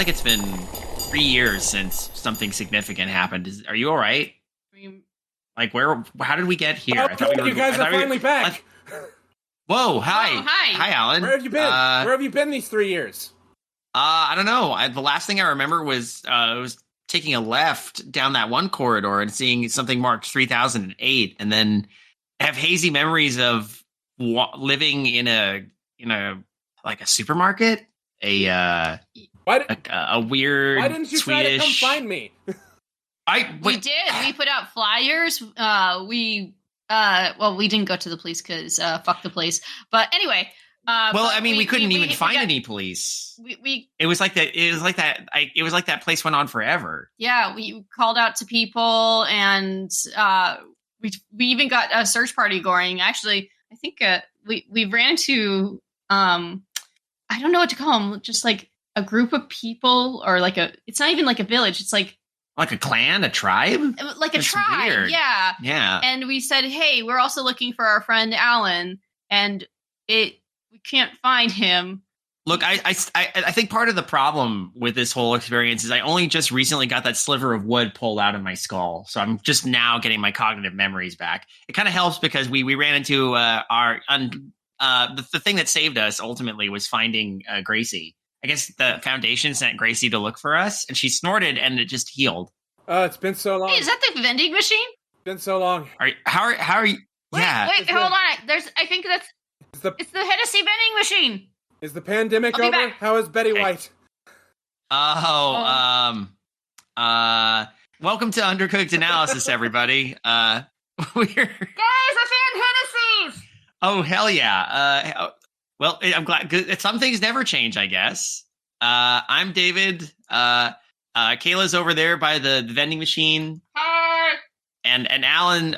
like it's been 3 years since something significant happened. Are you all right? Like, how did we get here? Oh, you guys are finally back. Whoa, hi. Oh, hi. Hi, Alan. Where have you been? Where have you been these 3 years? I don't know. The last thing I remember was taking a left down that one corridor and seeing something marked 3008, and then I have hazy memories of living in a like a supermarket, a weird. Why didn't you Swedish... try to come find me? We did. We put out flyers. We didn't go to the police because fuck the police. But anyway. We couldn't even find any police. It was like that. It was like that. It was like that place went on forever. Yeah, we called out to people, and we even got a search party going. Actually, I think we ran to I don't know what to call them. Just like a group of people, or like it's not even like a village. It's like a clan, a tribe, like a tribe. Weird. Yeah. And we said, hey, we're also looking for our friend Allen, and we can't find him. Look, I think part of the problem with this whole experience is I only just recently got that sliver of wood pulled out of my skull. So I'm just now getting my cognitive memories back. It kind of helps because we ran into the thing that saved us ultimately was finding Gracie. I guess the Foundation sent Gracie to look for us, and she snorted and it just healed. It's been so long. Hey, is that the vending machine? It's been so long. How are you? Wait, hold on. I think that's... It's the Hennessy Vending Machine. Is the pandemic over? Back. How is Betty White? Welcome to Undercooked Analysis, everybody. Guys, I found Hennessy's! Oh, hell yeah. Well, I'm glad. Some things never change, I guess. I'm David. Kayla's over there by the vending machine. Hi! And Alan,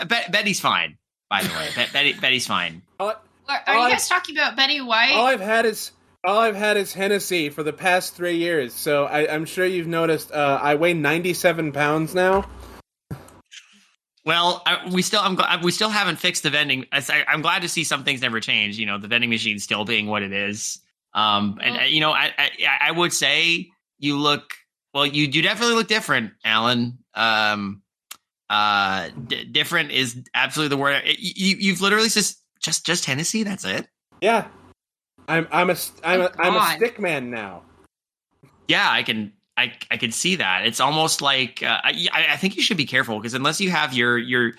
Betty's fine. By the way, Betty's fine. Are you guys talking about Betty White? All I've had is Hennessy for the past 3 years. So I'm sure you've noticed. I weigh 97 pounds now. Well, we still haven't fixed the vending. I'm glad to see some things never change. You know, the vending machine still being what it is. I would say you look well. You definitely look different, Alan. Different is absolutely the word. You've literally just Hennessy. That's it. Yeah, I'm a stick man now. Yeah, I can see that. It's almost like I think you should be careful because unless you have your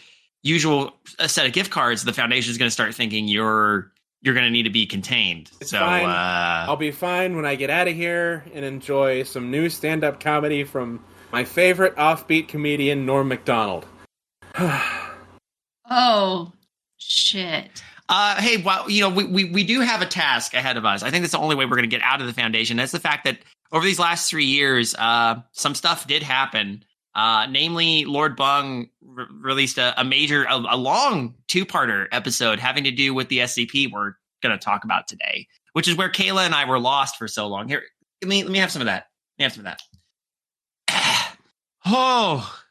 usual set of gift cards, the Foundation is going to start thinking you're going to need to be contained. It's fine. I'll be fine when I get out of here and enjoy some new stand-up comedy from my favorite offbeat comedian, Norm Macdonald. Oh, shit. Hey, well, we do have a task ahead of us. I think that's the only way we're going to get out of the Foundation. That's the fact that over these last 3 years, some stuff did happen. Namely, Lord Bung released a long 2-parter episode having to do with the SCP we're going to talk about today, which is where Kaela and I were lost for so long. Here, let me have some of that. Oh,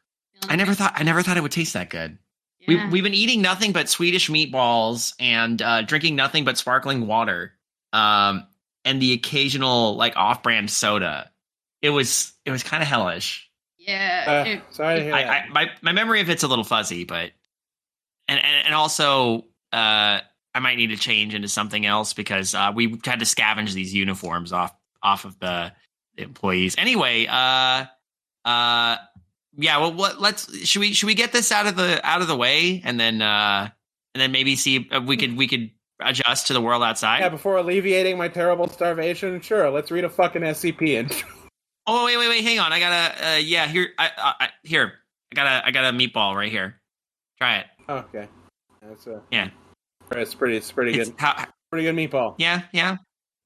I never thought it would taste that good. Yeah. We've been eating nothing but Swedish meatballs and drinking nothing but sparkling water, and the occasional like off-brand soda. It was kind of hellish. Yeah. Sorry to hear that. My memory of it's a little fuzzy, but and also I might need to change into something else because we had to scavenge these uniforms off of the employees. Anyway, yeah. Well, should we get this out of the way and then maybe see if we could adjust to the world outside. Yeah, before alleviating my terrible starvation, sure. Let's read a fucking SCP intro. Oh wait, hang on. I gotta here. I got a meatball right here. Try it. Oh, okay. That's yeah. It's pretty good. Pretty good meatball. Yeah.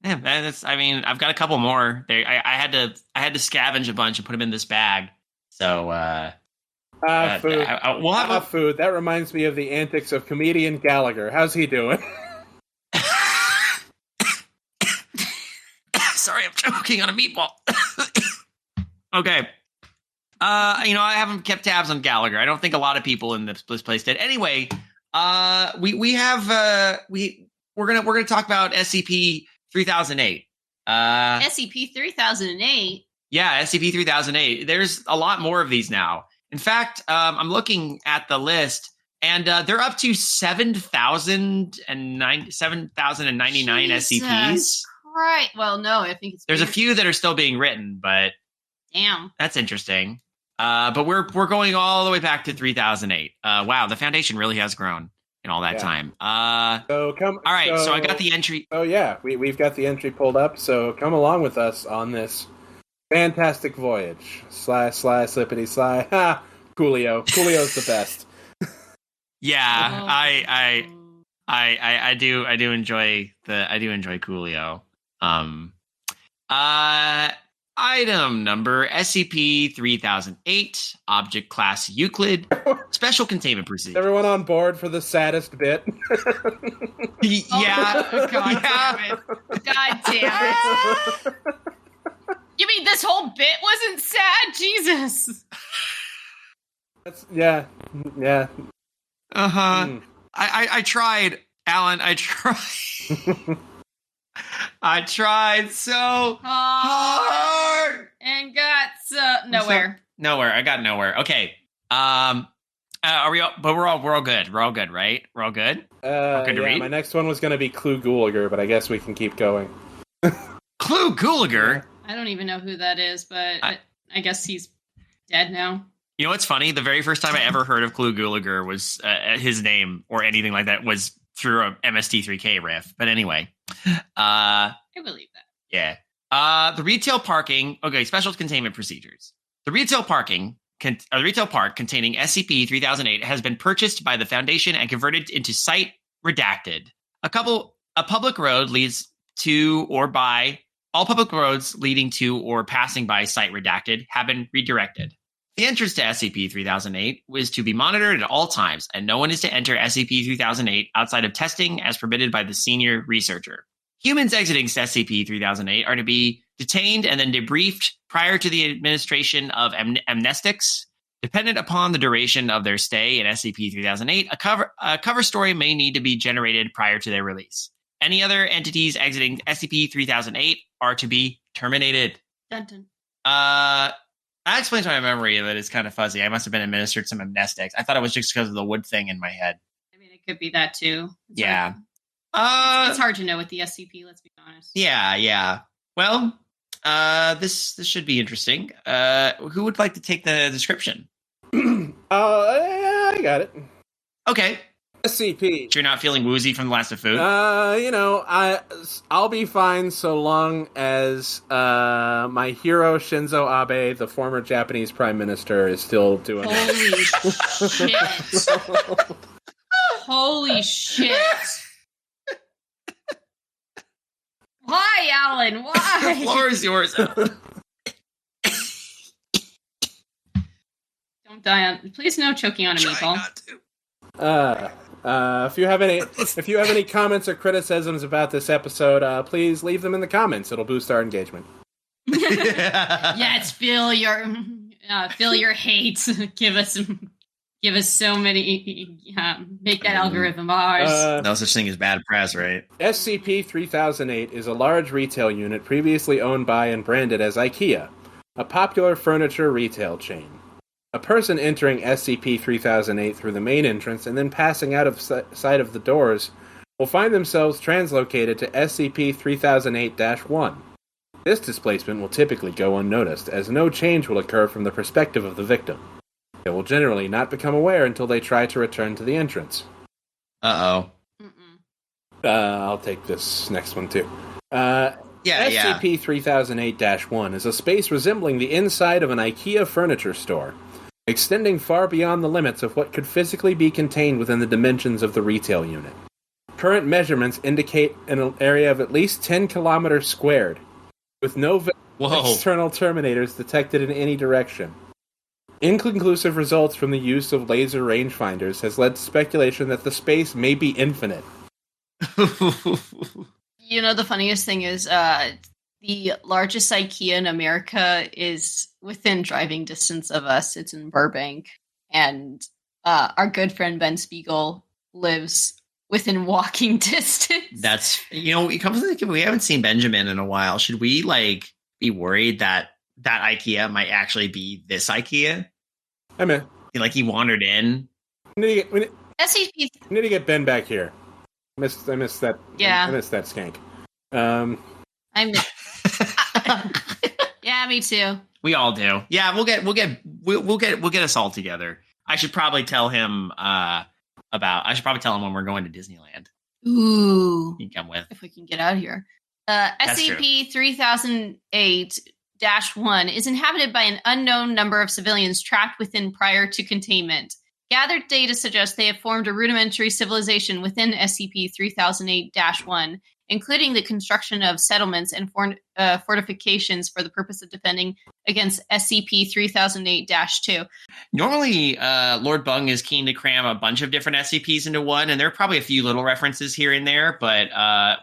That's. I mean, I've got a couple more. I had to scavenge a bunch and put them in this bag. So food. We'll have food. That reminds me of the antics of comedian Gallagher. How's he doing? Sorry, I'm choking on a meatball. Okay. I haven't kept tabs on Gallagher. I don't think a lot of people in this place did. Anyway, we're gonna talk about SCP 3008. SCP-3008. Yeah, SCP-3008. There's a lot more of these now. In fact, I'm looking at the list, and they're up to 7,099 SCPs. Right. Well, no, I think there's a few that are still being written, but damn, that's interesting. But we're going all the way back to 3008. Wow, the Foundation really has grown in all that time. So I got the entry. Oh yeah, we've got the entry pulled up. So come along with us on this fantastic voyage. Sly, slippity, sly. Ha! Coolio's the best. Yeah, I do enjoy Coolio. Item number SCP-3008, Object Class Euclid, Special Containment Procedure. Everyone on board for the saddest bit? Yeah. Oh, God damn it. God damn it. You mean this whole bit wasn't sad? Jesus. Yeah. Uh-huh. I tried, Alan. I tried. I tried so hard and got nowhere. Nowhere. I got nowhere. Okay. Are we? But we're all good. We're all good, right? We're all good. Good to read. My next one was going to be Clue Gulager, but I guess we can keep going. Clue Gulager. I don't even know who that is, but I guess he's dead now. You know what's funny? The very first time I ever heard of Clue Gulager was his name or anything like that was through a MST3K riff. But anyway. I believe that. Yeah. The retail parking. Okay, special containment procedures. The retail park containing SCP-3008 has been purchased by the Foundation and converted into site redacted. A public road leads to or by all public roads leading to or passing by site redacted have been redirected. The entrance to SCP-3008 is to be monitored at all times, and no one is to enter SCP-3008 outside of testing as permitted by the senior researcher. Humans exiting SCP-3008 are to be detained and then debriefed prior to the administration of amnestics. Dependent upon the duration of their stay in SCP-3008, a cover story may need to be generated prior to their release. Any other entities exiting SCP-3008 are to be terminated. Dun-dun. That explains my memory that it's kind of fuzzy. I must have been administered some amnestics. I thought it was just because of the wood thing in my head. I mean, it could be that too. Yeah. It's hard to know with the SCP, let's be honest. Yeah. Well, this should be interesting. Who would like to take the description? I got it. Okay. SCP. So you're not feeling woozy from the last of food? I'll be fine so long as my hero Shinzo Abe, the former Japanese prime minister, is still doing it. Holy shit. Why, Alan? Why? The floor is yours, Alan. Don't die on. Please, no choking on a meatball. Not to. If you have any comments or criticisms about this episode, please leave them in the comments. It'll boost our engagement. Yes, feel your hate. Give us so many. Make that algorithm ours. No such thing as bad press, right? SCP-3008 is a large retail unit previously owned by and branded as IKEA, a popular furniture retail chain. A person entering SCP-3008 through the main entrance and then passing out of sight of the doors will find themselves translocated to SCP-3008-1. This displacement will typically go unnoticed, as no change will occur from the perspective of the victim. They will generally not become aware until they try to return to the entrance. Uh-oh. I'll take this next one, too. SCP-3008-1 is a space resembling the inside of an IKEA furniture store, extending far beyond the limits of what could physically be contained within the dimensions of the retail unit. Current measurements indicate an area of at least 10 kilometers squared, with no external terminators detected in any direction. Inconclusive results from the use of laser rangefinders has led to speculation that the space may be infinite. You know, the funniest thing is, the largest IKEA in America is within driving distance of us. It's in Burbank. And our good friend Ben Spiegel lives within walking distance. That's, it comes to think we haven't seen Benjamin in a while. Should we be worried that IKEA might actually be this IKEA? I'm in. Like he wandered in. SCP. We need to get Ben back here. I missed that. Yeah. I missed that skank. Yeah, me too. We all do. Yeah, we'll get us all together. I should probably tell him when we're going to Disneyland. Ooh. You can come with. If we can get out of here. SCP-3008-1 is inhabited by an unknown number of civilians trapped within prior to containment. Gathered data suggests they have formed a rudimentary civilization within SCP-3008-1, including the construction of settlements and fortifications for the purpose of defending against SCP-3008-2. Normally, Lord Bung is keen to cram a bunch of different SCPs into one, and there are probably a few little references here and there, but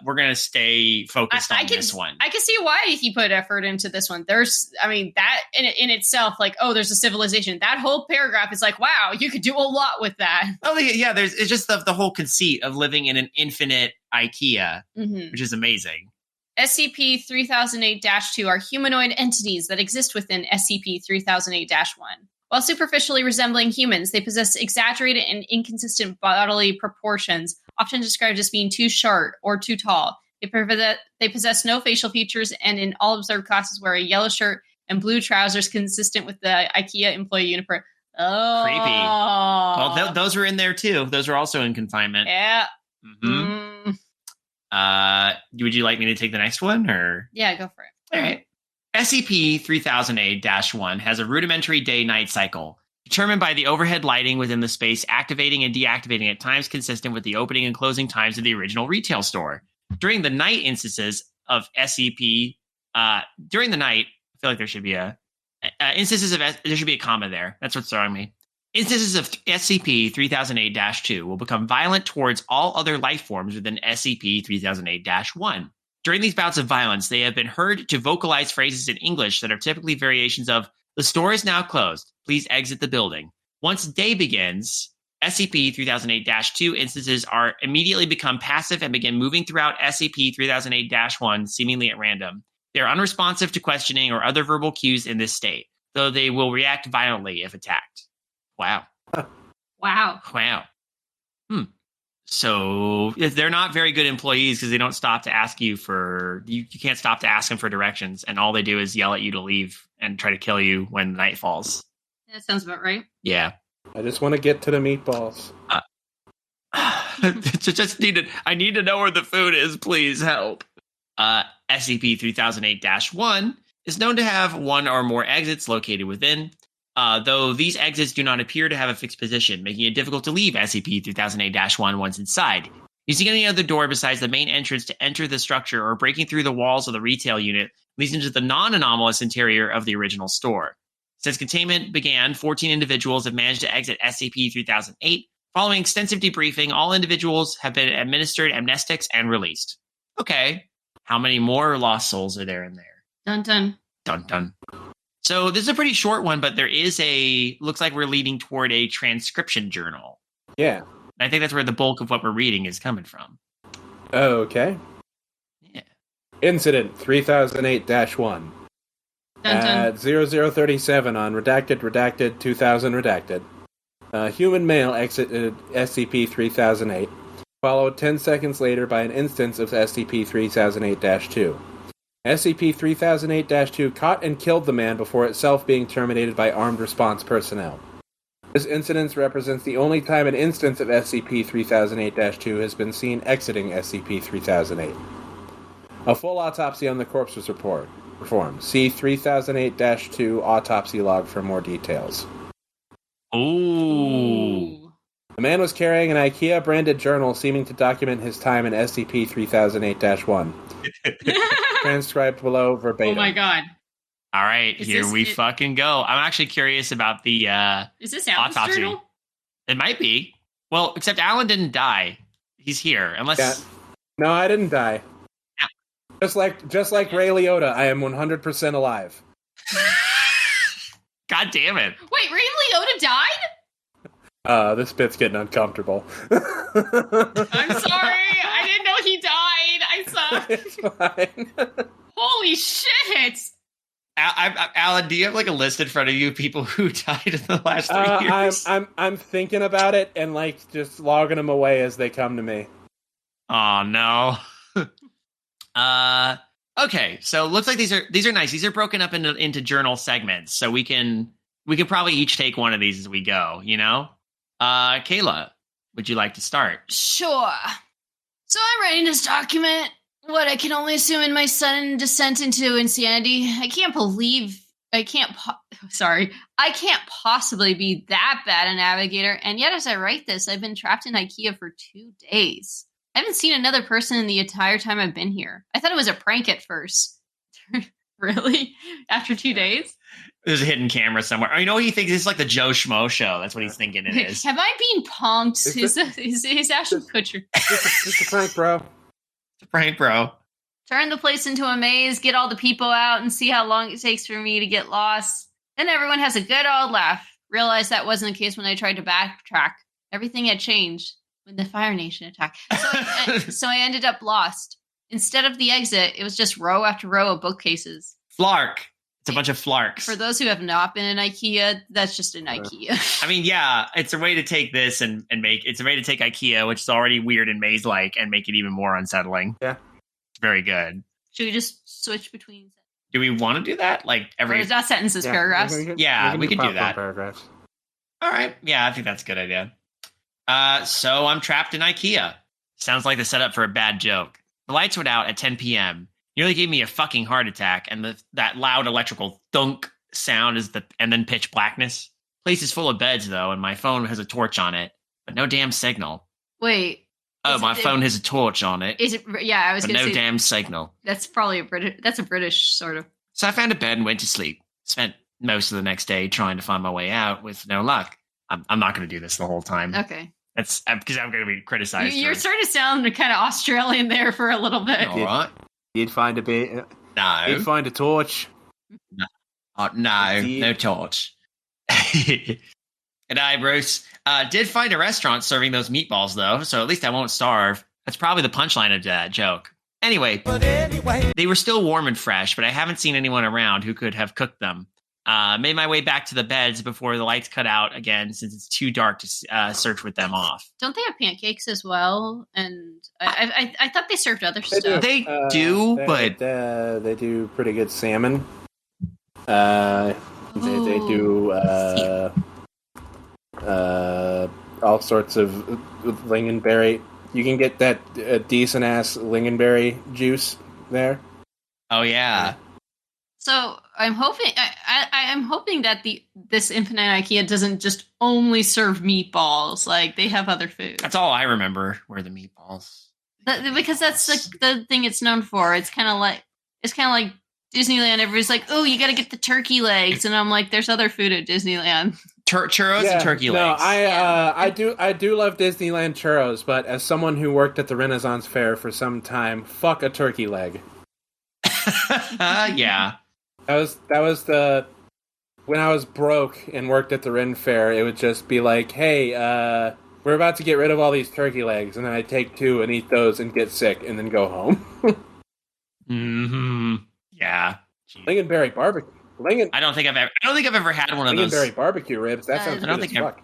we're going to stay focused on this one. I can see why he put effort into this one. That in itself, there's a civilization. That whole paragraph is like, wow, you could do a lot with that. Oh, yeah, it's just the whole conceit of living in an infinite IKEA, which is amazing. SCP-3008-2 are humanoid entities that exist within SCP-3008-1. While superficially resembling humans, they possess exaggerated and inconsistent bodily proportions, often described as being too short or too tall. They possess no facial features and in all observed classes wear a yellow shirt and blue trousers consistent with the IKEA employee uniform. Oh. Creepy. Well, those are in there too. Those are also in confinement. Yeah. Would you like me to take the next one, or? Yeah, go for it. All right. SCP-3008-1 has a rudimentary day-night cycle, determined by the overhead lighting within the space activating and deactivating at times consistent with the opening and closing times of the original retail store. During the night instances of SCP, during the night, I feel like there should be there should be a comma there. That's what's throwing me. Instances of SCP-3008-2 will become violent towards all other life forms within SCP-3008-1. During these bouts of violence, they have been heard to vocalize phrases in English that are typically variations of, "The store is now closed. Please exit the building." Once day begins, SCP-3008-2 instances are immediately become passive and begin moving throughout SCP-3008-1 seemingly at random. They are unresponsive to questioning or other verbal cues in this state, though they will react violently if attacked. Wow. Wow. So they're not very good employees because they don't stop to ask you you can't stop to ask them for directions. And all they do is yell at you to leave and try to kill you when the night falls. That sounds about right. Yeah. I just want to get to the meatballs. I need to know where the food is. Please help. SCP-3008-1 is known to have one or more exits located within. Though these exits do not appear to have a fixed position, making it difficult to leave SCP-3008-1 once inside. Using any other door besides the main entrance to enter the structure or breaking through the walls of the retail unit leads into the non-anomalous interior of the original store. Since containment began, 14 individuals have managed to exit SCP-3008. Following extensive debriefing, all individuals have been administered amnestics and released. Okay. How many more lost souls are there in there? Dun dun. Dun dun. So this is a pretty short one, but there is looks like we're leading toward a transcription journal. Yeah. I think that's where the bulk of what we're reading is coming from. Okay. Yeah. Incident 3008-1. At 0037 on redacted 2000 redacted. Human male exited SCP-3008, followed 10 seconds later by an instance of SCP-3008-2. SCP-3008-2 caught and killed the man before itself being terminated by armed response personnel. This incident represents the only time an instance of SCP-3008-2 has been seen exiting SCP-3008. A full autopsy on the corpse was performed. See 3008-2 autopsy log for more details. Ooh. The man was carrying an IKEA-branded journal seeming to document his time in SCP-3008-1. Transcribed below verbatim. Oh my god. All right, here we fucking go. I'm actually curious about the is this Alan's autopsy. journal? It might be. Well, except Allen didn't die. He's here, unless... Yeah. No, I didn't die. Yeah. Just like Ray Liotta, I am 100% alive. God damn it. Wait, Ray Liotta died? This bit's getting uncomfortable. I'm sorry. I didn't know he died. I saw. It's fine. Holy shit! Alan, do you have like a list in front of you of people who died in the last 3 years? I'm thinking about it and like just logging them away as they come to me. Oh no. Okay, so looks like these are nice. These are broken up into journal segments, so we can probably each take one of these as we go. You know, Kaela, would you like to start? Sure. So I'm writing this document. What I can only assume in my sudden descent into insanity. I can't possibly be that bad a navigator. And yet, as I write this, I've been trapped in IKEA for 2 days. I haven't seen another person in the entire time I've been here. I thought it was a prank at first. Really? After 2 days? There's a hidden camera somewhere. Oh, you know what he thinks? This is like the Joe Schmo show. That's what he's thinking it is. Have I been punked? Is Ashton Kutcher. Just a prank, bro. It's a prank, bro. Turn the place into a maze, get all the people out, and see how long it takes for me to get lost. Then everyone has a good old laugh. Realized that wasn't the case when I tried to backtrack. Everything had changed when the Fire Nation attacked. So I ended up lost. Instead of the exit, it was just row after row of bookcases. Flark. It's a bunch of flarks. For those who have not been in IKEA, that's just an IKEA. I mean, yeah, it's a way to take this and it's a way to take IKEA, which is already weird and maze-like, and make it even more unsettling. Yeah. It's very good. Should we just switch between? Do we want to do that? Like every? Or is that sentences, paragraphs? We can do that. Paragraphs. All right. Yeah, I think that's a good idea. So I'm trapped in IKEA. Sounds like the setup for a bad joke. The lights went out at 10 p.m. Nearly gave me a fucking heart attack, and that loud electrical thunk sound and then pitch blackness. Place is full of beds though, and my phone has a torch on it, but no damn signal. Wait. Oh, my phone has a torch on it. Is it? Yeah, I was. But no damn signal. That's probably a British. That's a British sort of. So I found a bed and went to sleep. Spent most of the next day trying to find my way out with no luck. I'm not going to do this the whole time. Okay. That's because I'm going to be criticized. You're starting to sound kind of Australian there for a little bit. All right. You'd find a bit. No. You'd find a torch. No, no torch. And I, Bruce, did find a restaurant serving those meatballs, though, so at least I won't starve. That's probably the punchline of that joke. Anyway, they were still warm and fresh, but I haven't seen anyone around who could have cooked them. Made my way back to the beds before the lights cut out again, since it's too dark to search with them off. Don't they have pancakes as well? And I thought they served other stuff. They do, but they do pretty good salmon. They do all sorts of lingonberry. You can get that decent ass lingonberry juice there. Oh yeah. So I'm hoping I'm hoping that this Infinite IKEA doesn't just only serve meatballs. Like they have other food. That's all I remember were the meatballs. Because that's the thing it's known for. It's kind of like Disneyland. Everybody's like, "Oh, you got to get the turkey legs," and I'm like, "There's other food at Disneyland." Churros and turkey legs. No, I do love Disneyland churros, but as someone who worked at the Renaissance Fair for some time, fuck a turkey leg. Yeah. That was the when I was broke and worked at the Ren Fair, it would just be like, hey, we're about to get rid of all these turkey legs, and then I'd take 2 and eat those and get sick and then go home. Mm-hmm. Yeah. Lingonberry barbecue. I don't think I've ever had one of those. Lingonberry barbecue ribs. That sounds good as fuck.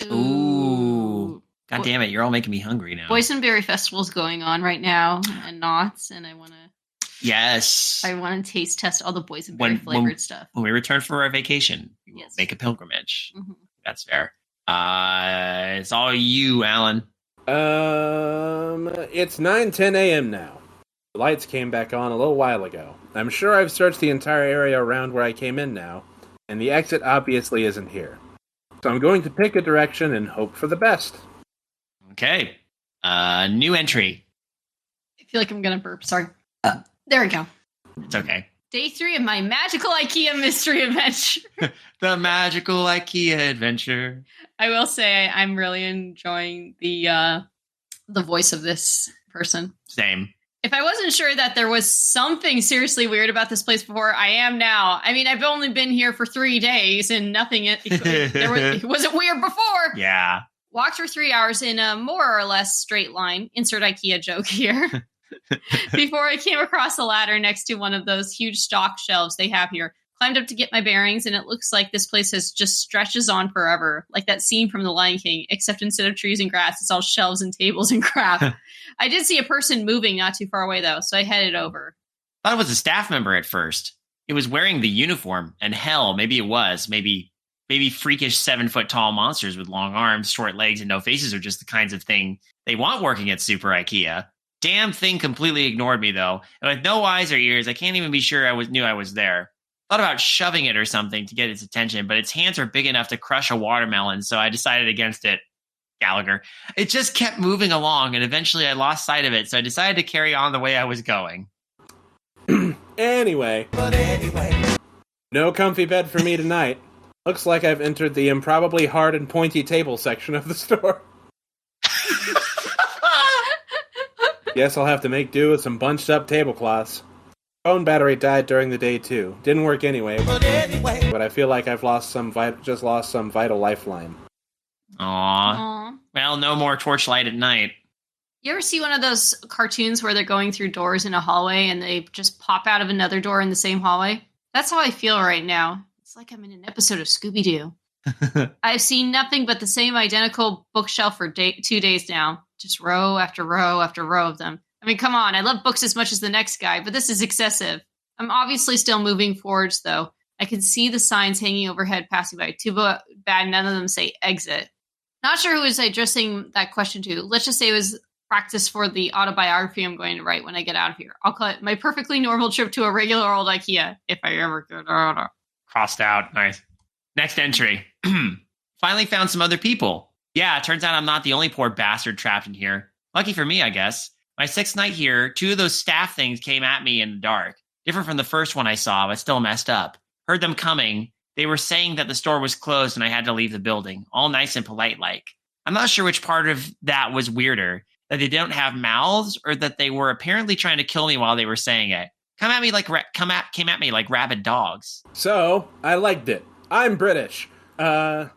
Ooh. God damn it, you're all making me hungry now. Boysenberry Festival's going on right now in Knott's, and I want to taste test all the boysenberry flavored stuff. When we return from our vacation, we will make a pilgrimage. Mm-hmm. That's fair. It's all you, Alan. It's 9:10 a.m. now. The lights came back on a little while ago. I'm sure I've searched the entire area around where I came in now, and the exit obviously isn't here. So I'm going to pick a direction and hope for the best. Okay. New entry. I feel like I'm gonna burp. Sorry. There we go. It's okay. Day 3 of my magical IKEA mystery adventure. The magical IKEA adventure. I will say I'm really enjoying the voice of this person. Same. If I wasn't sure that there was something seriously weird about this place before, I am now. I mean, I've only been here for 3 days and nothing. It wasn't weird before. Yeah. Walked for 3 hours in a more or less straight line. Insert IKEA joke here. Before I came across a ladder next to one of those huge stock shelves they have here. Climbed up to get my bearings, and it looks like this place has just stretches on forever, like that scene from The Lion King, except instead of trees and grass, it's all shelves and tables and crap. I did see a person moving not too far away, though, so I headed over. I thought it was a staff member at first. It was wearing the uniform, and hell, maybe it was. Maybe freakish 7-foot-tall monsters with long arms, short legs, and no faces are just the kinds of thing they want working at Super IKEA. Damn thing completely ignored me, though, and with no eyes or ears, I can't even be sure knew I was there. Thought about shoving it or something to get its attention, but its hands are big enough to crush a watermelon, so I decided against it. Gallagher. It just kept moving along, and eventually I lost sight of it, so I decided to carry on the way I was going. Anyway. No comfy bed for me tonight. Looks like I've entered the improbably hard and pointy table section of the store. Guess I'll have to make do with some bunched up tablecloths. Phone battery died during the day too. Didn't work anyway, but I feel like I've lost some vital lifeline. Aww. Well, no more torchlight at night. You ever see one of those cartoons where they're going through doors in a hallway and they just pop out of another door in the same hallway? That's how I feel right now. It's like I'm in an episode of Scooby-Doo. I've seen nothing but the same identical bookshelf for 2 days now. Just row after row after row of them. I mean, come on, I love books as much as the next guy, but this is excessive. I'm obviously still moving forwards, though. I can see the signs hanging overhead passing by. Too bad none of them say exit. Not sure who was addressing that question to. Let's just say it was practice for the autobiography I'm going to write when I get out of here. I'll call it my perfectly normal trip to a regular old IKEA, if I ever get out. Crossed out. Nice. Next entry. Finally found some other people. Yeah, it turns out I'm not the only poor bastard trapped in here. Lucky for me, I guess. My 6th night here, 2 of those staff things came at me in the dark. Different from the first one I saw, but still messed up. Heard them coming. They were saying that the store was closed and I had to leave the building. All nice and polite like. I'm not sure which part of that was weirder. That they don't have mouths or that they were apparently trying to kill me while they were saying it. Came at me like rabid dogs. So, I liked it. I'm British. Sure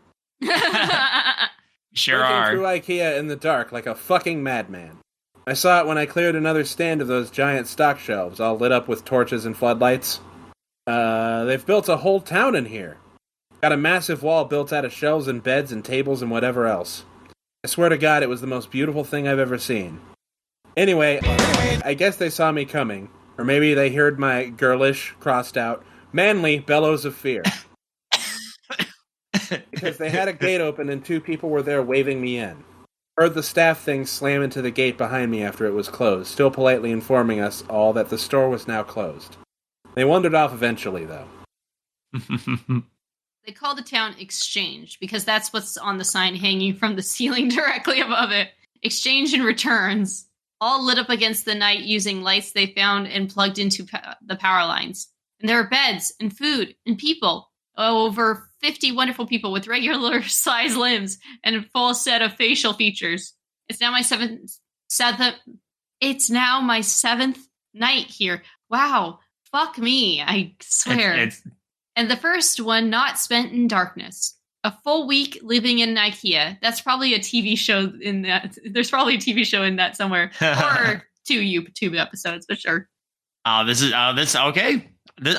are. Through IKEA in the dark like a fucking madman. I saw it when I cleared another stand of those giant stock shelves, all lit up with torches and floodlights. They've built a whole town in here. Got a massive wall built out of shelves and beds and tables and whatever else. I swear to God, it was the most beautiful thing I've ever seen. Anyway, I guess they saw me coming. Or maybe they heard my girlish, crossed out, manly bellows of fear. Because they had a gate open and 2 people were there waving me in. Heard the staff thing slam into the gate behind me after it was closed, still politely informing us all that the store was now closed. They wandered off eventually, though. They call the town Exchange, because that's what's on the sign hanging from the ceiling directly above it. Exchange and returns. All lit up against the night using lights they found and plugged into the power lines. And there are beds and food and people. Over 50 wonderful people with regular size limbs and a full set of facial features. It's now my seventh night here. Wow. Fuck me. I swear. And the first one not spent in darkness. A full week living in an IKEA. That's probably a TV show in that. There's probably a TV show in that somewhere. Or 2 YouTube episodes, for sure. This okay.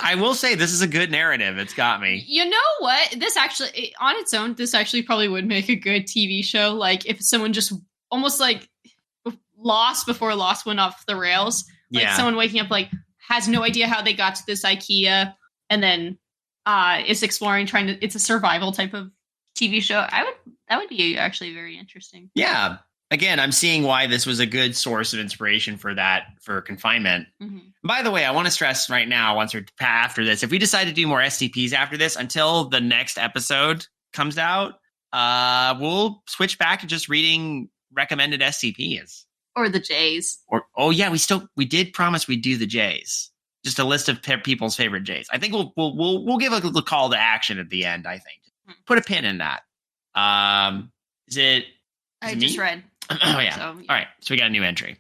I will say this is a good narrative. It's got me. You know what? This actually, on its own, this actually probably would make a good TV show. Like if someone just almost like Lost before Lost went off the rails. Like someone waking up like has no idea how they got to this IKEA and then is exploring, it's a survival type of TV show. That would be actually very interesting. Yeah. Again, I'm seeing why this was a good source of inspiration for Confinement. Mm-hmm. By the way, I want to stress right now, once or after this, if we decide to do more SCPs after this, until the next episode comes out, we'll switch back to just reading recommended SCPs. Or the J's. We did promise we'd do the J's. Just a list of people's favorite J's. I think we'll give a little call to action at the end, I think. Mm-hmm. Put a pin in that. Is it I just read. Oh, yeah. So, yeah. All right. So we got a new entry.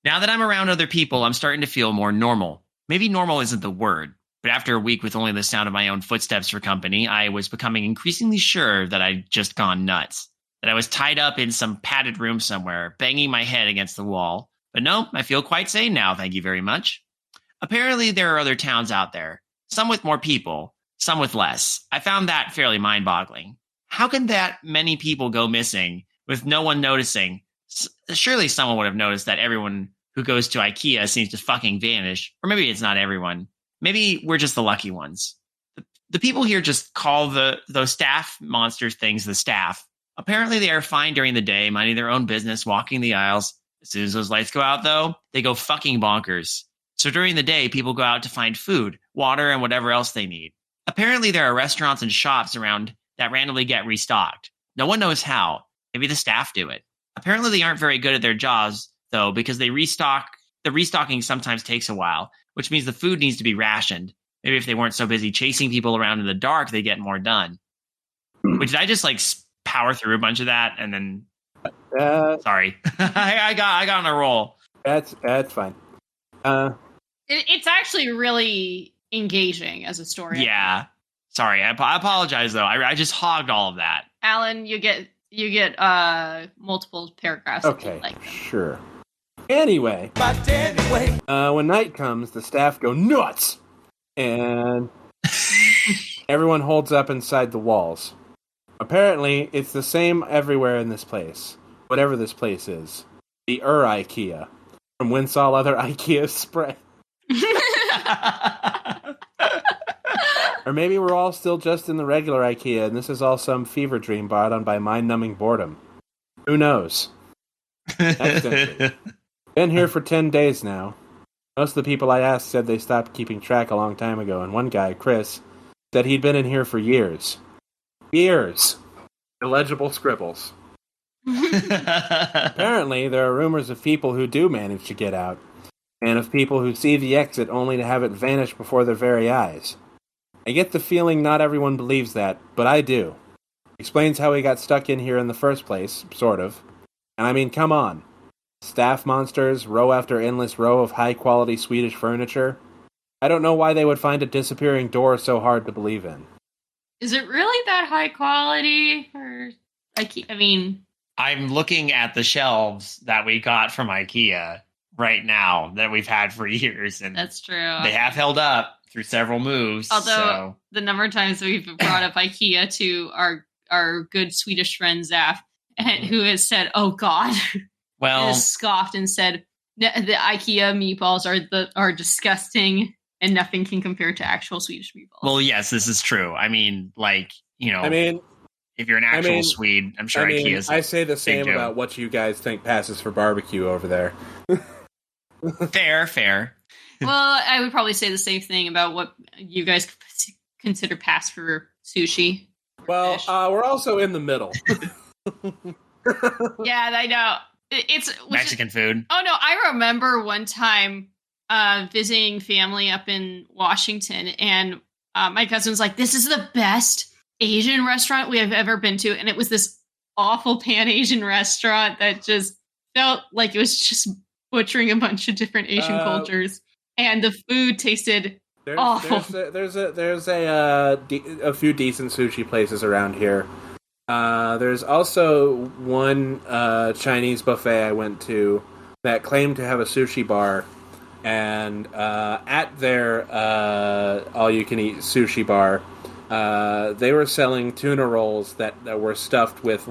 Now that I'm around other people, I'm starting to feel more normal. Maybe normal isn't the word, but after a week with only the sound of my own footsteps for company, I was becoming increasingly sure that I'd just gone nuts. That I was tied up in some padded room somewhere, banging my head against the wall. But no, I feel quite sane now, thank you very much. Apparently, there are other towns out there, some with more people, some with less. I found that fairly mind-boggling. How can that many people go missing with no one noticing? Surely someone would have noticed that everyone who goes to IKEA seems to fucking vanish. Or maybe it's not everyone. Maybe we're just the lucky ones. The people here just call those staff monsters things the staff. Apparently they are fine during the day, minding their own business, walking the aisles. As soon as those lights go out, though, they go fucking bonkers. So during the day, people go out to find food, water, and whatever else they need. Apparently there are restaurants and shops around that randomly get restocked. No one knows how. Maybe the staff do it. Apparently they aren't very good at their jobs, though, because the restocking sometimes takes a while, which means the food needs to be rationed. Maybe if they weren't so busy chasing people around in the dark, they get more done. Did I just power through a bunch of that and then? Sorry, I got on a roll. That's fine. It's actually really engaging as a story. Yeah. Sorry, I apologize though. I just hogged all of that. Alan, you get multiple paragraphs. Okay, sure. Anyway, when night comes, the staff go nuts, and everyone holds up inside the walls. Apparently, it's the same everywhere in this place, whatever this place is. The IKEA, from whence all other IKEAs spread. Or maybe we're all still just in the regular IKEA, and this is all some fever dream brought on by mind-numbing boredom. Who knows? Next entry. Been here for 10 days now. Most of the people I asked said they stopped keeping track a long time ago, and one guy, Chris, said he'd been in here for years. Years! Illegible scribbles. Apparently, there are rumors of people who do manage to get out, and of people who see the exit only to have it vanish before their very eyes. I get the feeling not everyone believes that, but I do. Explains how he got stuck in here in the first place, sort of. And I mean, come on. Staff monsters, row after endless row of high-quality Swedish furniture. I don't know why they would find a disappearing door so hard to believe in. Is it really that high quality? I'm looking at the shelves that we got from IKEA right now that we've had for years, and that's true. They have held up through several moves. Although the number of times we've brought up IKEA to our good Swedish friend Zaf, who has said, "Oh God," has scoffed and said the IKEA meatballs are disgusting and nothing can compare to actual Swedish meatballs. Well, yes, this is true. I mean, if you're an actual Swede, I'm sure IKEA's. I say the same about what you guys think passes for barbecue over there. Fair. Well, I would probably say the same thing about what you guys consider pass for sushi. Well, we're also in the middle. Yeah, I know. It's Mexican food. Oh, no. I remember one time visiting family up in Washington, and my cousin was like, this is the best Asian restaurant we have ever been to. And it was this awful Pan-Asian restaurant that just felt like it was just butchering a bunch of different Asian cultures. And the food tasted awful. There's a few decent sushi places around here. There's also one Chinese buffet I went to that claimed to have a sushi bar, and at their all-you-can-eat sushi bar, they were selling tuna rolls that were stuffed with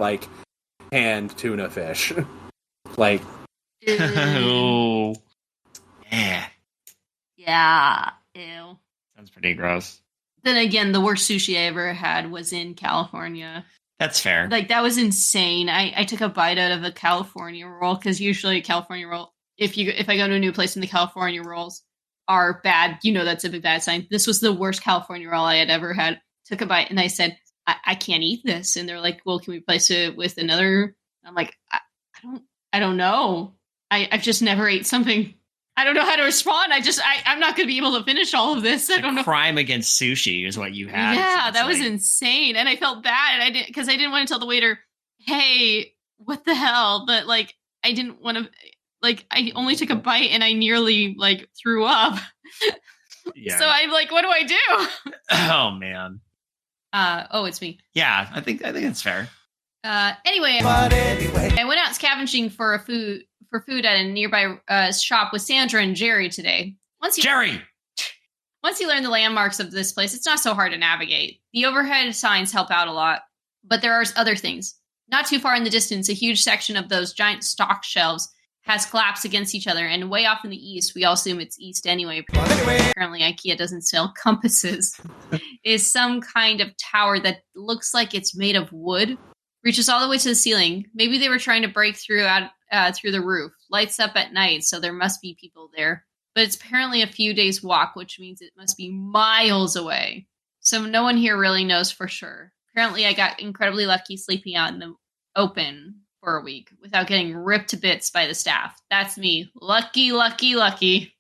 canned tuna fish. Oh, yeah. Yeah, ew. Sounds pretty gross. Then again, the worst sushi I ever had was in California. That's fair. That was insane. I took a bite out of a California roll, because usually a California roll, if I go to a new place and the California rolls are bad, that's a big bad sign. This was the worst California roll I had ever had. Took a bite and I said, I can't eat this. And they're like, well, can we replace it with another? I'm like, I don't know. I've just never ate something. I don't know how to respond. I'm not going to be able to finish all of this. I don't know. Crime against sushi is what you had. Yeah, that was insane. And I felt bad. And I didn't want to tell the waiter, hey, what the hell? But I didn't want to, like, I only took a bite and I nearly, like, threw up. Yeah. So I'm like, what do I do? Oh, man. It's me. Yeah, I think it's fair. Anyway, I went out scavenging for food at a nearby shop with Sandra and Jerry today. Once you learn the landmarks of this place, it's not so hard to navigate. The overhead signs help out a lot, but there are other things. Not too far in the distance, a huge section of those giant stock shelves has collapsed against each other, and way off in the east, we all assume it's east anyway. Apparently, IKEA doesn't sell compasses. Is some kind of tower that looks like it's made of wood. Reaches all the way to the ceiling. Maybe they were trying to break through through the roof. Lights up at night, so there must be people there. But it's apparently a few days' walk, which means it must be miles away. So no one here really knows for sure. Apparently, I got incredibly lucky sleeping out in the open for a week without getting ripped to bits by the staff. That's me. Lucky, lucky, lucky.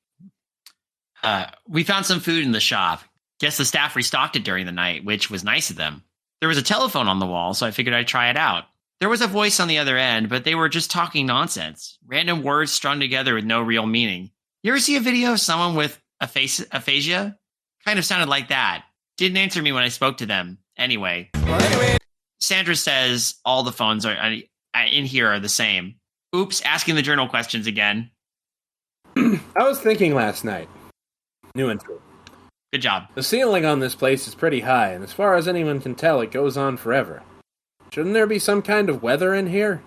We found some food in the shop. Guess the staff restocked it during the night, which was nice of them. There was a telephone on the wall, so I figured I'd try it out. There was a voice on the other end, but they were just talking nonsense. Random words strung together with no real meaning. You ever see a video of someone with aphasia? Kind of sounded like that. Didn't answer me when I spoke to them. Anyway. Sandra says all the phones in here are the same. Oops, asking the journal questions again. I was thinking last night. New entry. Good job. The ceiling on this place is pretty high, and as far as anyone can tell, it goes on forever. Shouldn't there be some kind of weather in here?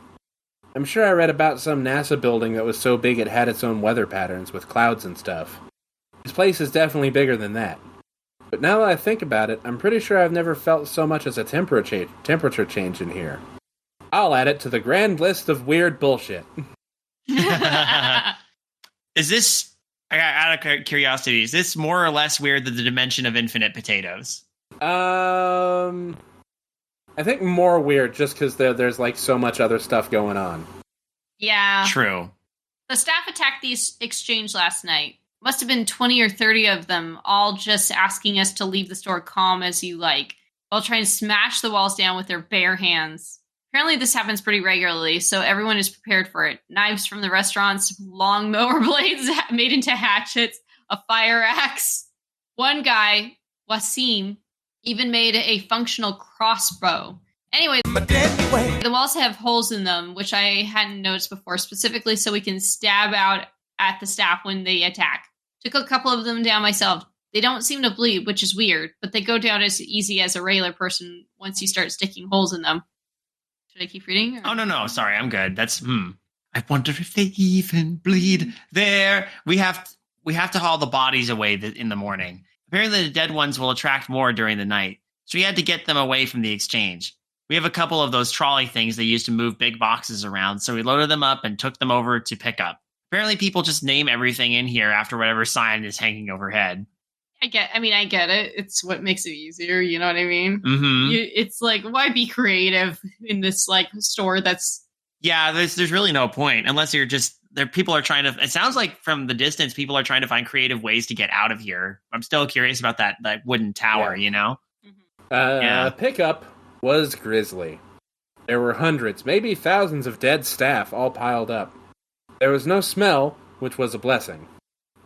I'm sure I read about some NASA building that was so big it had its own weather patterns with clouds and stuff. This place is definitely bigger than that. But now that I think about it, I'm pretty sure I've never felt so much as a temperature change in here. I'll add it to the grand list of weird bullshit. Is this, out of curiosity, is this more or less weird than the dimension of infinite potatoes? I think more weird just because there's like so much other stuff going on. Yeah. True. The staff attacked the exchange last night. Must have been 20 or 30 of them, all just asking us to leave the store calm as you like, while trying to smash the walls down with their bare hands. Apparently this happens pretty regularly, so everyone is prepared for it. Knives from the restaurants, long mower blades made into hatchets, a fire axe. One guy, Wasim, even made a functional crossbow. Anyway, the walls have holes in them, which I hadn't noticed before, specifically so we can stab out at the staff when they attack. Took a couple of them down myself. They don't seem to bleed, which is weird, but they go down as easy as a regular person once you start sticking holes in them. Should I keep reading? Oh, no. Sorry, I'm good. That's, I wonder if they even bleed there. We have to haul the bodies away in the morning. Apparently the dead ones will attract more during the night, so we had to get them away from the exchange. We have a couple of those trolley things they use to move big boxes around, so we loaded them up and took them over to pick up. Apparently people just name everything in here after whatever sign is hanging overhead. I get it. It's what makes it easier, you know what I mean? Mm-hmm. It's like, why be creative in this like store that's... Yeah, there's really no point, unless you're just... people are trying to... It sounds like from the distance, people are trying to find creative ways to get out of here. I'm still curious about that wooden tower, you know? Mm-hmm. Pickup was grisly. There were hundreds, maybe thousands of dead staff all piled up. There was no smell, which was a blessing.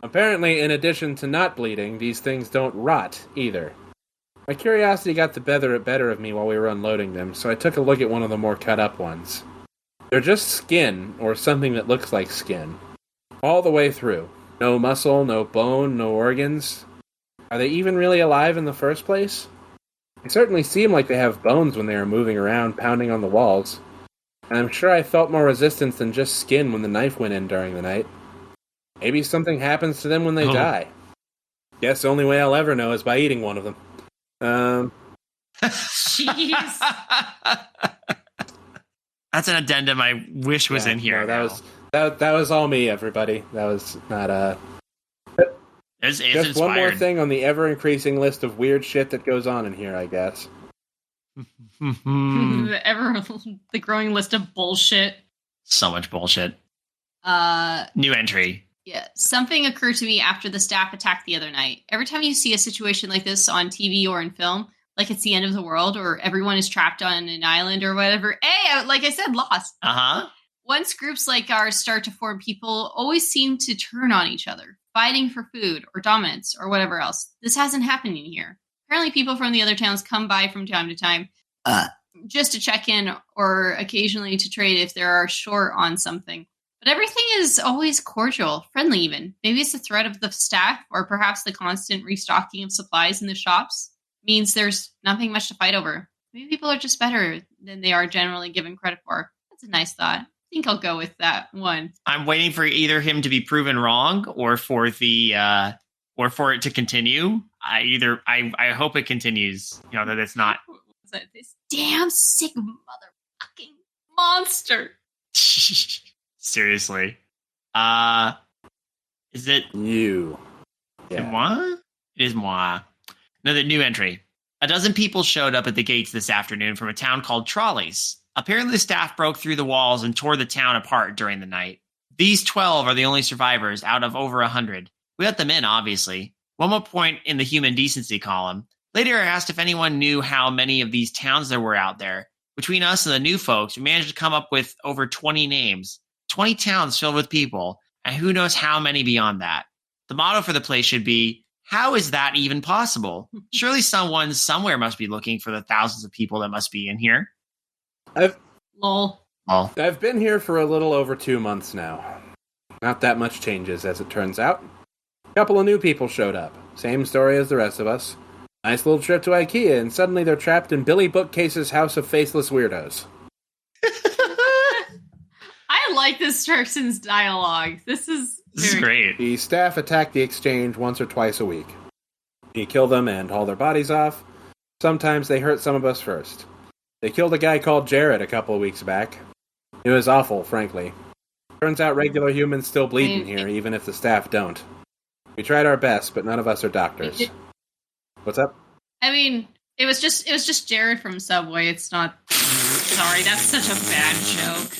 Apparently, in addition to not bleeding, these things don't rot, either. My curiosity got the better of me while we were unloading them, so I took a look at one of the more cut-up ones. They're just skin, or something that looks like skin. All the way through. No muscle, no bone, no organs. Are they even really alive in the first place? They certainly seem like they have bones when they are moving around, pounding on the walls. And I'm sure I felt more resistance than just skin when the knife went in during the night. Maybe something happens to them when they die. Guess the only way I'll ever know is by eating one of them. Jeez. That's an addendum I wish was in here. No, that was all me, everybody. That was not It's just inspired. one more thing on the ever-increasing list of weird shit that goes on in here, I guess. The growing list of bullshit. So much bullshit. New entry. Yeah, something occurred to me after the staff attack the other night. Every time you see a situation like this on TV or in film, like it's the end of the world or everyone is trapped on an island or whatever, like I said, lost. Uh-huh. once groups like ours start to form, people always seem to turn on each other, fighting for food or dominance or whatever else. This hasn't happened in here. Apparently people from the other towns come by from time to time just to check in or occasionally to trade if they are short on something. But everything is always cordial, friendly even. Maybe it's the threat of the staff or perhaps the constant restocking of supplies in the shops means there's nothing much to fight over. Maybe people are just better than they are generally given credit for. That's a nice thought. I think I'll go with that one. I'm waiting for either him to be proven wrong or for it to continue. I hope it continues. That it's not this damn sick motherfucking monster. Seriously. Is it you? Yeah. Moi? It is moi. Another new entry. A dozen people showed up at the gates this afternoon from a town called Trolleys. Apparently the staff broke through the walls and tore the town apart during the night. These 12 are the only survivors out of over 100. We let them in, obviously. One more point in the human decency column. Later I asked if anyone knew how many of these towns there were out there. Between us and the new folks, we managed to come up with over 20 names. 20 towns filled with people, and who knows how many beyond that. The motto for the place should be, how is that even possible? Surely someone somewhere must be looking for the thousands of people that must be in here. I've Been here for a little over 2 months now. Not that much changes, as it turns out. A couple of new people showed up. Same story as the rest of us. Nice little trip to IKEA, and suddenly they're trapped in Billy Bookcase's House of Faithless Weirdos. I like this person's dialogue. This is great. The staff attack the exchange once or twice a week. You kill them and haul their bodies off. Sometimes they hurt some of us first. They killed a guy called Jared a couple of weeks back. It was awful, frankly. Turns out regular humans still bleed in here, even if the staff don't. We tried our best, but none of us are doctors. What's up? I mean, it was just Jared from Subway. It's not. Sorry, that's such a bad joke.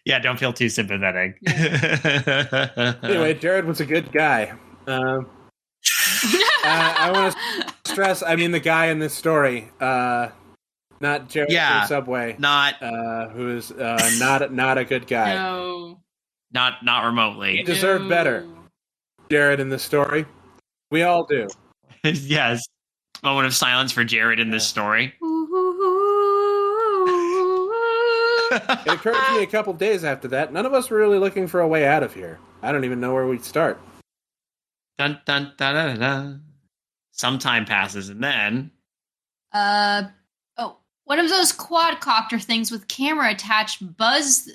Yeah, don't feel too sympathetic. Yeah. Anyway, Jared was a good guy. I want to stress, the guy in this story, not Jared from Subway. Who is not a good guy. No. Not remotely. He deserved better. Jared in this story. We all do. Yes. Moment of silence for Jared in this story. It occurred to me a couple days after that. None of us were really looking for a way out of here. I don't even know where we'd start. Dun, dun, dun, dun, dun. Some time passes, and then... one of those quadcopter things with camera attached buzzed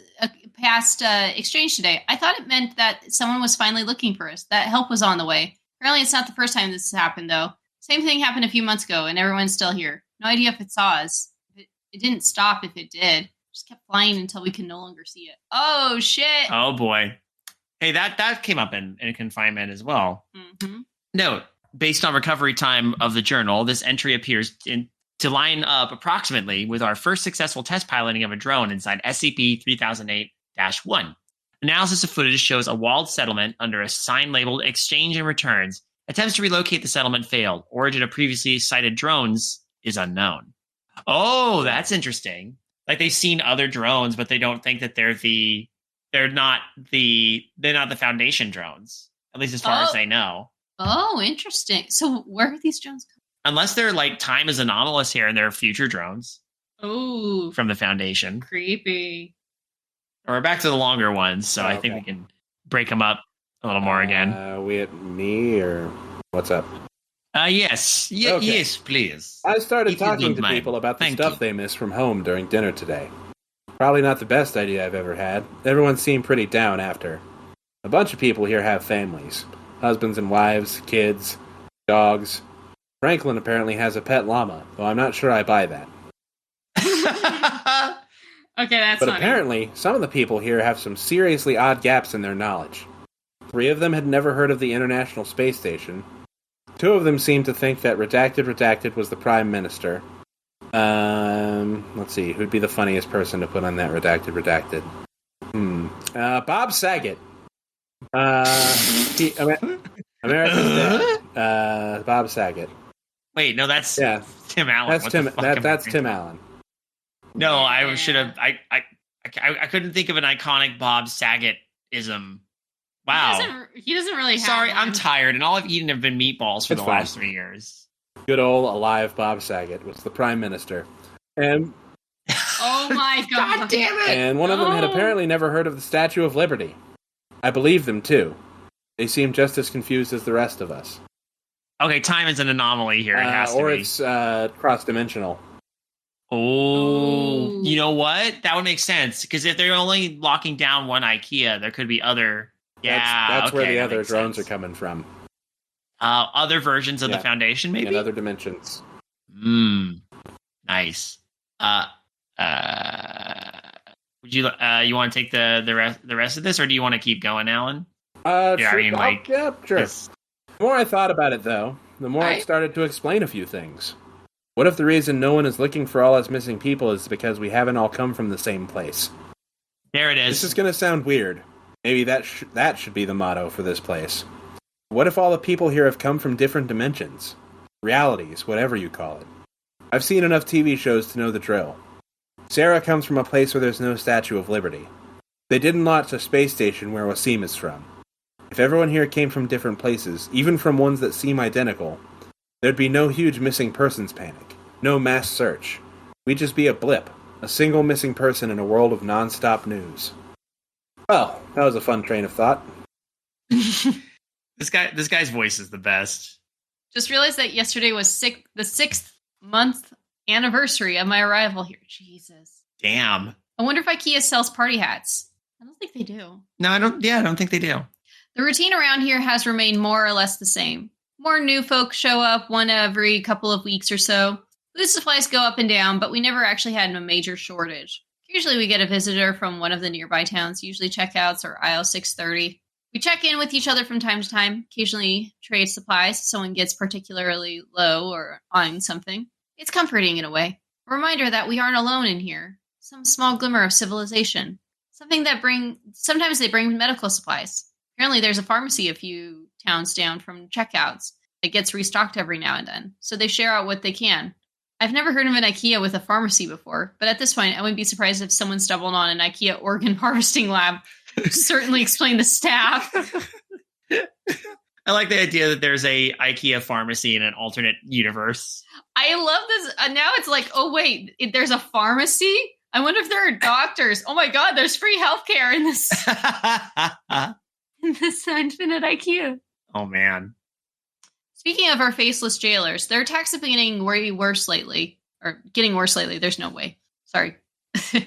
past exchange today. I thought it meant that someone was finally looking for us, that help was on the way. Apparently it's not the first time this has happened, though. Same thing happened a few months ago, and everyone's still here. No idea if it saw us. It didn't stop if it did. Just kept flying until we could no longer see it. Oh, shit! Oh, boy. Hey, that came up in Confinement as well. Mm-hmm. Note, based on recovery time of the journal, this entry appears to line up approximately with our first successful test piloting of a drone inside SCP-3008-1. Analysis of footage shows a walled settlement under a sign labeled Exchange and Returns. Attempts to relocate the settlement failed. Origin of previously sighted drones is unknown. Oh, that's interesting. Like they've seen other drones, but they don't think that they're not the Foundation drones. At least as far as they know. Oh, interesting. So where are these drones coming? Unless they're like time is anomalous here and they're future drones. Oh, from the Foundation. Creepy. Or back to the longer ones, so I think we can break them up a little more again. Me or what's up? Yes. Okay. Yes, please. I started talking to people about the stuff they missed from home during dinner today. Probably not the best idea I've ever had. Everyone seemed pretty down after. A bunch of people here have families. Husbands and wives, kids, dogs. Franklin apparently has a pet llama, though I'm not sure I buy that. Okay, that's But apparently, some of the people here have some seriously odd gaps in their knowledge. 3 of them had never heard of the International Space Station. 2 of them seemed to think that Redacted was the Prime Minister. Let's see, who'd be the funniest person to put on that Redacted? Bob Saget. America's Dad. Bob Saget. Wait, no, that's Tim Allen. That's Tim Allen. No, I should have. I couldn't think of an iconic Bob Saget-ism. Wow. He doesn't really have Sorry, one. I'm tired, and all I've eaten have been meatballs for It's the fine. last 3 years. Good old alive Bob Saget was the prime minister. And Oh my god. God damn it! And one of them had apparently never heard of the Statue of Liberty. I believe them, too. They seem just as confused as the rest of us. Okay, time is an anomaly here. It has to or be. it's cross-dimensional. Oh, you know what? That would make sense, because if they're only locking down one IKEA, there could be other... That's where the other drones are coming from. Other versions of the Foundation, maybe? And other dimensions. Nice. Would you want to take the rest of this, or do you want to keep going, Alan? Sure. Sure. The more I thought about it, though, the more I started to explain a few things. What if the reason no one is looking for all us missing people is because we haven't all come from the same place? There it is. This is going to sound weird. Maybe that should be the motto for this place. What if all the people here have come from different dimensions? Realities, whatever you call it. I've seen enough TV shows to know the drill. Sarah comes from a place where there's no Statue of Liberty. They didn't launch a space station where Wasim is from. If everyone here came from different places, even from ones that seem identical, there'd be no huge missing persons panic, no mass search. We'd just be a blip, a single missing person in a world of non-stop news. Well, that was a fun train of thought. This guy's voice is the best. Just realized that yesterday was the 6th-month anniversary of my arrival here. Jesus. Damn. I wonder if IKEA sells party hats. I don't think they do. No, I don't think they do. The routine around here has remained more or less the same. More new folk show up one every couple of weeks or so. Food supplies go up and down, but we never actually had a major shortage. Usually we get a visitor from one of the nearby towns, usually checkouts or aisle 630. We check in with each other from time to time, occasionally trade supplies if someone gets particularly low or on something. It's comforting in a way. A reminder that we aren't alone in here. Some small glimmer of civilization. Sometimes they bring medical supplies. Apparently there's a pharmacy a few towns down from checkouts that gets restocked every now and then, so they share out what they can. I've never heard of an IKEA with a pharmacy before, but at this point, I wouldn't be surprised if someone stumbled on an IKEA organ harvesting lab. Certainly explain the staff. I like the idea that there's a IKEA pharmacy in an alternate universe. I love this. Now it's like, oh wait, there's a pharmacy? I wonder if there are doctors. Oh my god, there's free healthcare in this infinite IKEA. Oh man. Speaking of our faceless jailers, their attacks have been getting way worse lately. Or getting worse lately. There's no way. Sorry. Their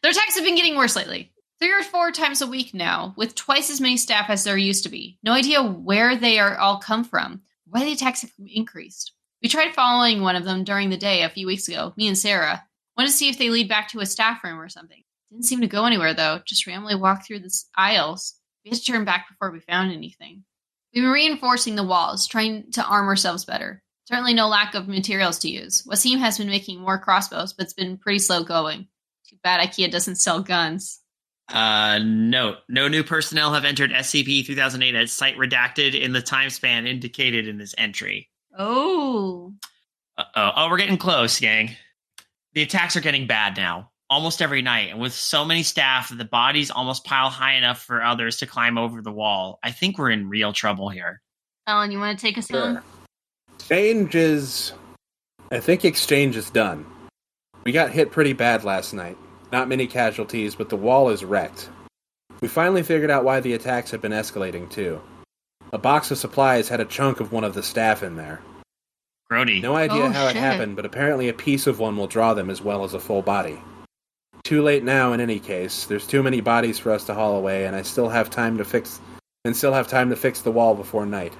attacks have been getting worse lately. 3 or 4 times a week now, with twice as many staff as there used to be. No idea where they are all come from. Why the attacks have increased. We tried following one of them during the day a few weeks ago, me and Sarah. Wanted to see if they lead back to a staff room or something. Didn't seem to go anywhere though. Just randomly walked through the aisles. We had to turn back before we found anything. We've been reinforcing the walls, trying to arm ourselves better. Certainly no lack of materials to use. Wasim has been making more crossbows, but it's been pretty slow going. Too bad IKEA doesn't sell guns. No new personnel have entered SCP-3008 as site redacted in the time span indicated in this entry. Oh. Oh, we're getting close, gang. The attacks are getting bad now, almost every night, and with so many staff that the bodies almost pile high enough for others to climb over the wall. I think we're in real trouble here. Alan, you want to take us home? I think exchange is done. We got hit pretty bad last night. Not many casualties, but the wall is wrecked. We finally figured out why the attacks have been escalating, too. A box of supplies had a chunk of one of the staff in there. Grody. No idea how it happened, but apparently a piece of one will draw them as well as a full body. Too late now in any case. There's too many bodies for us to haul away, and I still have time to fix the wall before night.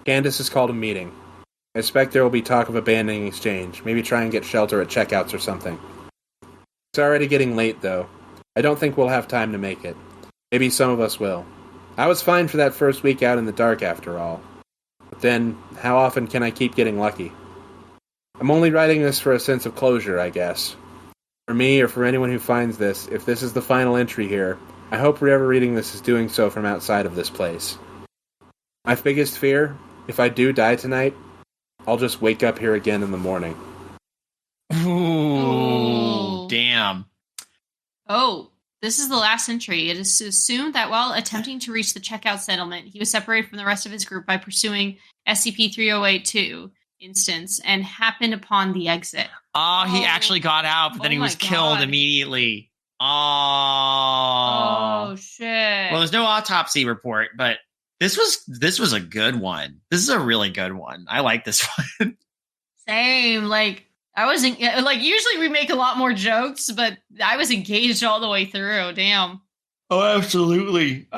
Candace has called a meeting. I expect there will be talk of abandoning exchange, maybe try and get shelter at checkouts or something. It's already getting late, though. I don't think we'll have time to make it. Maybe some of us will. I was fine for that first week out in the dark, after all. But then, how often can I keep getting lucky? I'm only writing this for a sense of closure, I guess. For me, or for anyone who finds this, if this is the final entry here, I hope whoever reading this is doing so from outside of this place. My biggest fear, if I do die tonight, I'll just wake up here again in the morning. Ooh, damn. Oh, this is the last entry. It is assumed that while attempting to reach the checkout settlement, he was separated from the rest of his group by pursuing SCP-3082 instance and happened upon the exit. Oh, he actually got out, but then he was killed immediately. Oh, shit. Well, there's no autopsy report, but this was a good one. This is a really good one. I like this one. Same. Like, I wasn't like, usually we make a lot more jokes, but I was engaged all the way through. Damn. Oh, absolutely.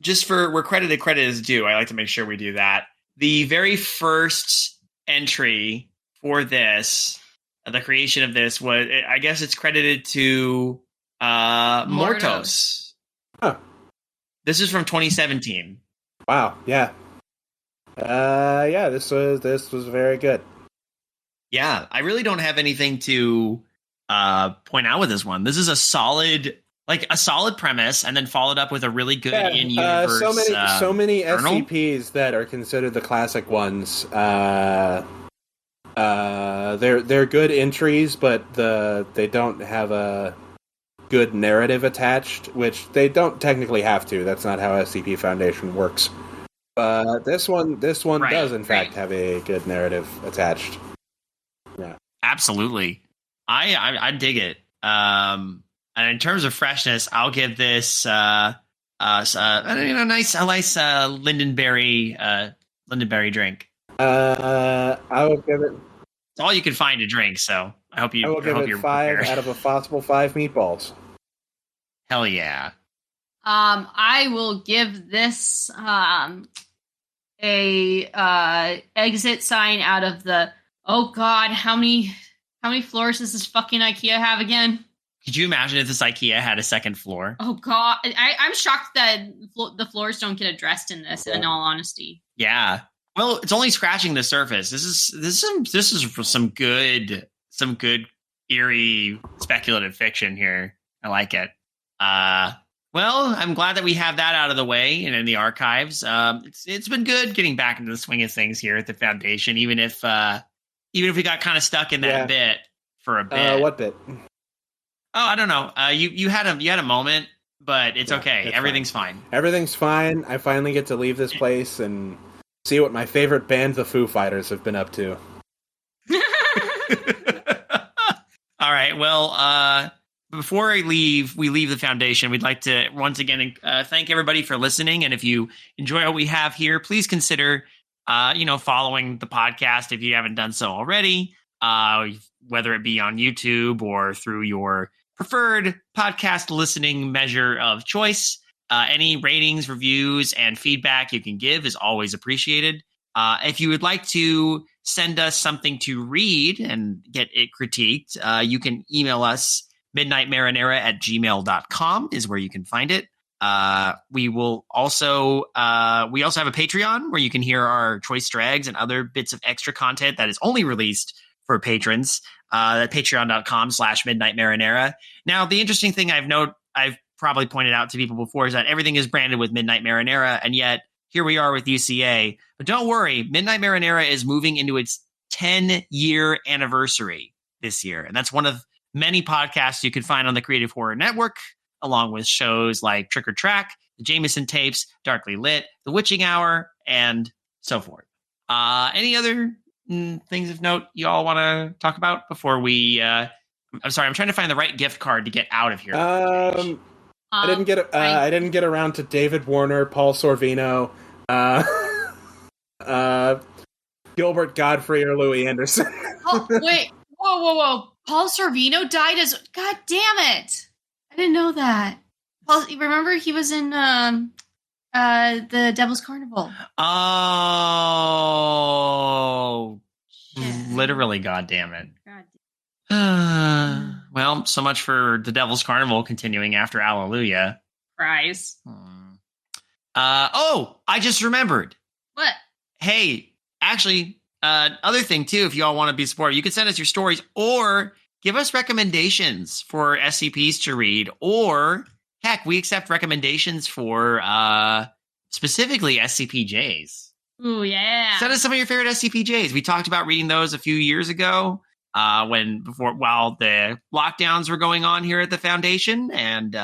Just for where credit is due, I like to make sure we do that. The very first entry for this, the creation of this, was, I guess it's credited to Mortos. Huh. This is from 2017. Wow. Yeah. This was very good. Yeah, I really don't have anything to point out with this one. This is a solid premise, and then followed up with a really good in-universe. So many SCPs that are considered the classic ones. They're good entries, but they don't have a good narrative attached, which they don't technically have to. That's not how SCP Foundation works. But this one does in fact have a good narrative attached. Yeah, absolutely. I dig it. And in terms of freshness, I'll give this a nice lindenberry drink. I will give it. It's all you can find to drink, so I will give it 5 out of a possible 5 meatballs. Hell yeah. I will give this a exit sign out of the. Oh God, how many floors does this fucking IKEA have again? Could you imagine if this IKEA had a second floor? Oh God, I'm shocked that the floors don't get addressed in this. In all honesty, yeah. Well, it's only scratching the surface. This is some good eerie speculative fiction here. I like it. Well, I'm glad that we have that out of the way and in the archives. It's been good getting back into the swing of things here at the Foundation, even if we got kind of stuck in that bit for a bit. What bit? Oh, I don't know. You had a moment, but it's okay. Everything's fine. Everything's fine. I finally get to leave this place and see what my favorite band, the Foo Fighters, have been up to. All right. Well, before we leave the Foundation, we'd like to once again thank everybody for listening. And if you enjoy what we have here, please consider following the podcast if you haven't done so already, whether it be on YouTube or through your preferred podcast listening measure of choice. Any ratings, reviews, and feedback you can give is always appreciated. If you would like to send us something to read and get it critiqued, you can email us midnightmarinara@gmail.com is where you can find it. We also have a Patreon where you can hear our choice drags and other bits of extra content that is only released for patrons at patreon.com/midnightmarinara. Now, the interesting thing I've probably pointed out to people before is that everything is branded with Midnight Marinara, and yet here we are with UCA. But don't worry, Midnight Marinara is moving into its 10-year anniversary this year, and that's one of many podcasts you can find on the Creative Horror Network, along with shows like Trick or Track, The Jameson Tapes, Darkly Lit, The Witching Hour, and so forth. Any other things of note you all want to talk about before we... I'm sorry, I'm trying to find the right gift card to get out of here. I didn't get around to David Warner, Paul Sorvino, Gilbert Godfrey, or Louis Anderson. Oh, wait. Whoa. Paul Sorvino died as... God damn it. I didn't know that. Paul, remember he was in the Devil's Carnival. Oh. Yeah. Literally, God damn it. Well, so much for the Devil's Carnival continuing after Alleluia. Cries. I just remembered. What? Hey, actually, other thing too, if you all want to be supportive, you can send us your stories or give us recommendations for SCPs to read, or heck, we accept recommendations for specifically SCPJs. Ooh, yeah. Send us some of your favorite SCPJs. We talked about reading those a few years ago. while the lockdowns were going on here at the Foundation, and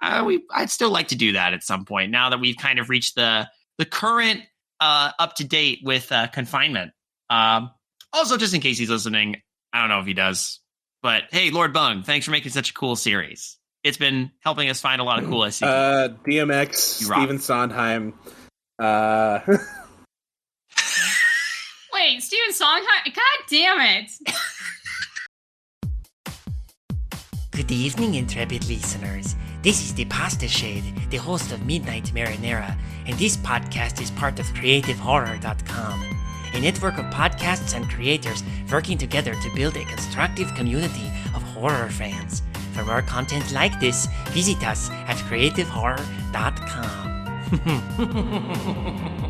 I'd still like to do that at some point. Now that we've kind of reached the current up to date with confinement. Also, just in case he's listening, I don't know if he does, but hey, Lord Bung, thanks for making such a cool series. It's been helping us find a lot of cool SCP. DMX, Stephen Sondheim. Wait, Stephen Sondheim? God damn it! Good evening, intrepid listeners. This is the Pasta Shade, the host of Midnight Marinera, and this podcast is part of CreativeHorror.com, a network of podcasts and creators working together to build a constructive community of horror fans. For more content like this, visit us at CreativeHorror.com.